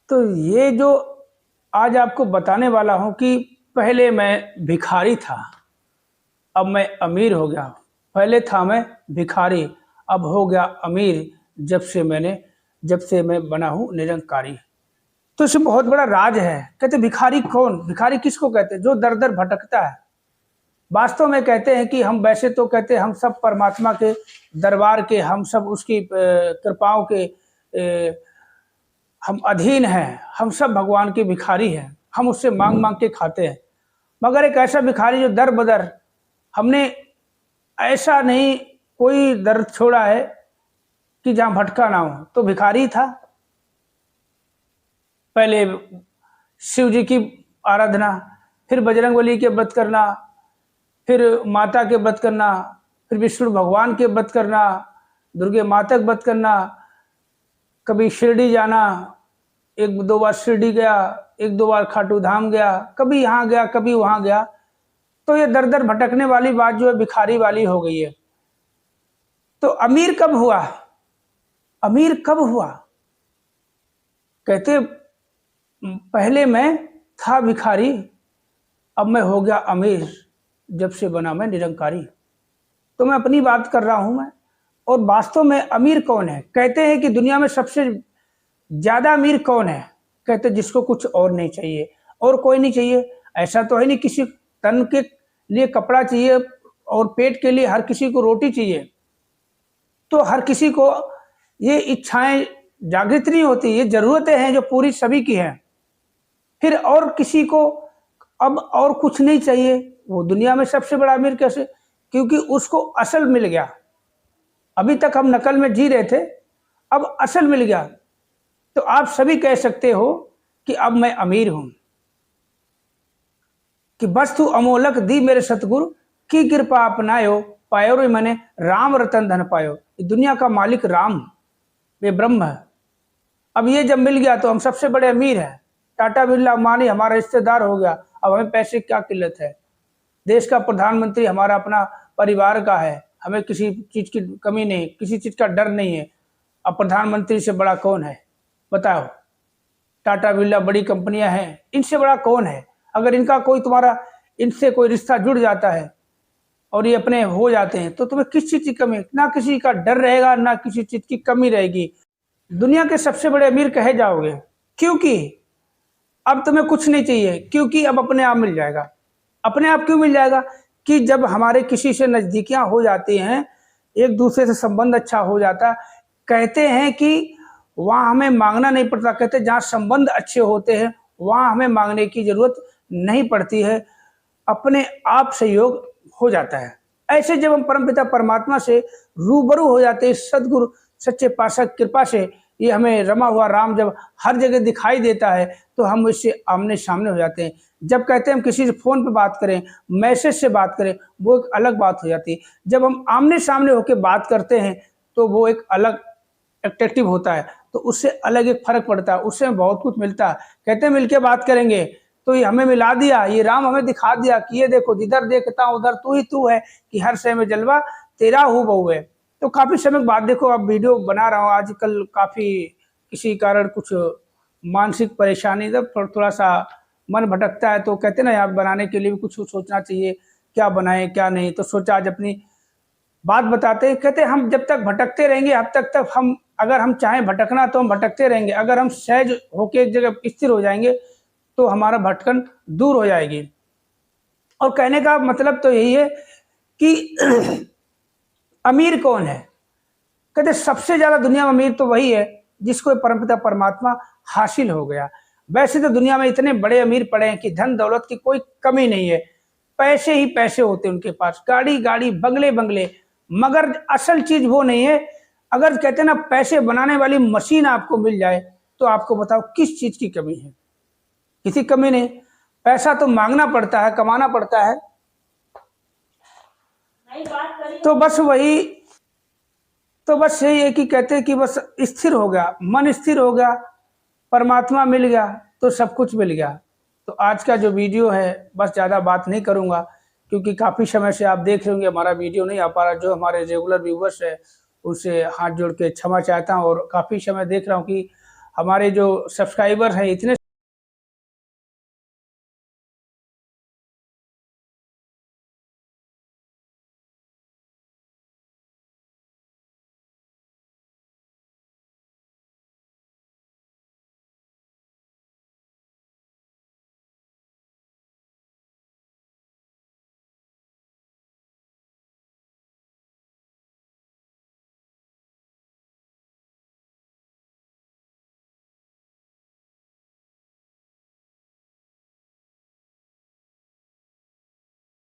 तो ये जो आज आपको बताने वाला हूँ कि पहले मैं भिखारी था, अब मैं अमीर हो गया। पहले था मैं भिखारी, अब हो गया अमीर, जब से मैं बना हूँ निरंकारी। तो इसमें बहुत बड़ा राज है। कहते भिखारी कौन? भिखारी किसको कहते हैं? जो दर दर भटकता है। वास्तव में कहते हैं कि हम वैसे तो कहते हैं हम सब परमात्मा के दरबार के, हम सब उसकी कृपाओं के हम अधीन हैं, हम सब भगवान के भिखारी हैं, हम उससे मांग मांग के खाते हैं। मगर एक ऐसा भिखारी जो दर बदर, हमने ऐसा नहीं कोई दर छोड़ा है कि जहां भटका ना हो, तो भिखारी था। पहले शिव जी की आराधना, फिर बजरंगबली के व्रत करना, फिर माता के व्रत करना, फिर विष्णु भगवान के व्रत करना, दुर्गे माता के व्रत करना, कभी शिरडी जाना, एक दो बार शिरडी गया, एक दो बार खाटू धाम गया, कभी यहाँ गया कभी वहां गया। तो ये दर दर भटकने वाली बात जो है भिखारी वाली हो गई है। तो अमीर कब हुआ? अमीर कब हुआ? कहते पहले मैं था भिखारी, अब मैं हो गया अमीर, जब से बना मैं निरंकारी। तो मैं अपनी बात कर रहा हूं मैं। और वास्तव में अमीर कौन है? कहते हैं कि दुनिया में सबसे ज्यादा अमीर कौन है? कहते जिसको कुछ और नहीं चाहिए, और कोई नहीं चाहिए। ऐसा तो है नहीं, किसी तन के लिए कपड़ा चाहिए और पेट के लिए हर किसी को रोटी चाहिए। तो हर किसी को ये इच्छाएं जागृत नहीं होती, ये जरूरतें हैं जो पूरी सभी की हैं। फिर और किसी को अब और कुछ नहीं चाहिए। वो दुनिया में सबसे बड़ा अमीर कैसे? क्योंकि उसको असल मिल गया। अभी तक हम नकल में जी रहे थे, अब असल मिल गया। तो आप सभी कह सकते हो कि अब मैं अमीर हूं, कि वस्तु अमोलक दी मेरे सतगुरु, की कृपा अपनायो, पायो रे मैंने राम रतन धन पायो। दुनिया का मालिक राम, वे ब्रह्म है। अब ये जब मिल गया तो हम सबसे बड़े अमीर हैं। टाटा बिरला अंबानी हमारा रिश्तेदार हो गया, अब हमें पैसे की क्या किल्लत है। देश का प्रधानमंत्री हमारा अपना परिवार का है, हमें किसी चीज की कमी नहीं, किसी चीज का डर नहीं है। अब प्रधानमंत्री से बड़ा कौन है बताओ? टाटा बिरला बड़ी कंपनियां हैं, इनसे बड़ा कौन है? अगर इनका कोई तुम्हारा इनसे कोई रिश्ता जुड़ जाता है और ये अपने हो जाते हैं, तो तुम्हें किस चीज की कमी? ना किसी का डर रहेगा, ना किसी चीज की कमी रहेगी। दुनिया के सबसे बड़े अमीर कहे जाओगे, क्योंकि अब तुम्हें कुछ नहीं चाहिए, क्योंकि अब अपने आप मिल जाएगा। अपने आप क्यों मिल जाएगा? कि जब हमारे किसी से नजदीकियां हो जाती हैं, एक दूसरे से संबंध अच्छा हो जाता, कहते हैं कि वहां हमें मांगना नहीं पड़ता। कहते जहां संबंध अच्छे होते हैं वहां हमें मांगने की जरूरत नहीं पड़ती है, अपने आप सहयोग हो जाता है। ऐसे जब हम परमपिता परमात्मा से रूबरू हो जाते हैं, सदगुरु सच्चे पातशाह की कृपा से, ये हमें रमा हुआ राम जब हर जगह दिखाई देता है, तो हम इससे आमने सामने हो जाते हैं। जब कहते हैं हम किसी से फोन पे बात करें, मैसेज से बात करें, वो एक अलग बात हो जाती है। जब हम आमने सामने होकर बात करते हैं तो वो एक अलग एट्रैक्टिव होता है, तो उससे अलग एक फर्क पड़ता है, उससे बहुत कुछ मिलता है। कहते हैं मिलके बात करेंगे तो ये हमें मिला दिया, ये राम हमें दिखा दिया कि ये देखो जिधर देखता हूं उधर तू ही तू है, कि हर शय में जलवा तेरा हूँ बहु है। तो काफी समय बाद देखो अब वीडियो बना रहा हूँ। आजकल काफी किसी कारण कुछ मानसिक परेशानी, जब थोड़ा सा मन भटकता है, तो कहते ना यार बनाने के लिए भी कुछ सोचना चाहिए, क्या बनाए क्या नहीं। तो सोचा आज अपनी बात बताते हैं। कहते हम जब तक भटकते रहेंगे अब तक हम, अगर हम चाहें भटकना तो हम भटकते रहेंगे। अगर हम सहज होके एक जगह स्थिर हो जाएंगे तो हमारा भटकन दूर हो जाएगी। और कहने का मतलब तो यही है कि अमीर कौन है? कहते सबसे ज्यादा दुनिया में अमीर तो वही है जिसको परमपिता परमात्मा हासिल हो गया। वैसे तो दुनिया में इतने बड़े अमीर पड़े हैं कि धन दौलत की कोई कमी नहीं है, पैसे ही पैसे होते हैं उनके पास, गाड़ी गाड़ी बंगले बंगले, मगर असल चीज वो नहीं है। अगर कहते ना पैसे बनाने वाली मशीन आपको मिल जाए तो आपको बताओ किस चीज की कमी है? किसी कमी नहीं। पैसा तो मांगना पड़ता है, कमाना पड़ता है। तो बस यही है कि कहते हैं कि बस स्थिर हो गया, मन स्थिर हो गया, परमात्मा मिल गया तो सब कुछ मिल गया। तो आज का जो वीडियो है, बस ज़्यादा बात नहीं करूँगा, क्योंकि काफ़ी समय से आप देख रहे होंगे हमारा वीडियो नहीं आ पा रहा। जो हमारे रेगुलर व्यूवर्स है उनसे हाथ जोड़ के क्षमा चाहता हूँ। और काफ़ी समय देख रहा हूँ कि हमारे जो सब्सक्राइबर हैं इतने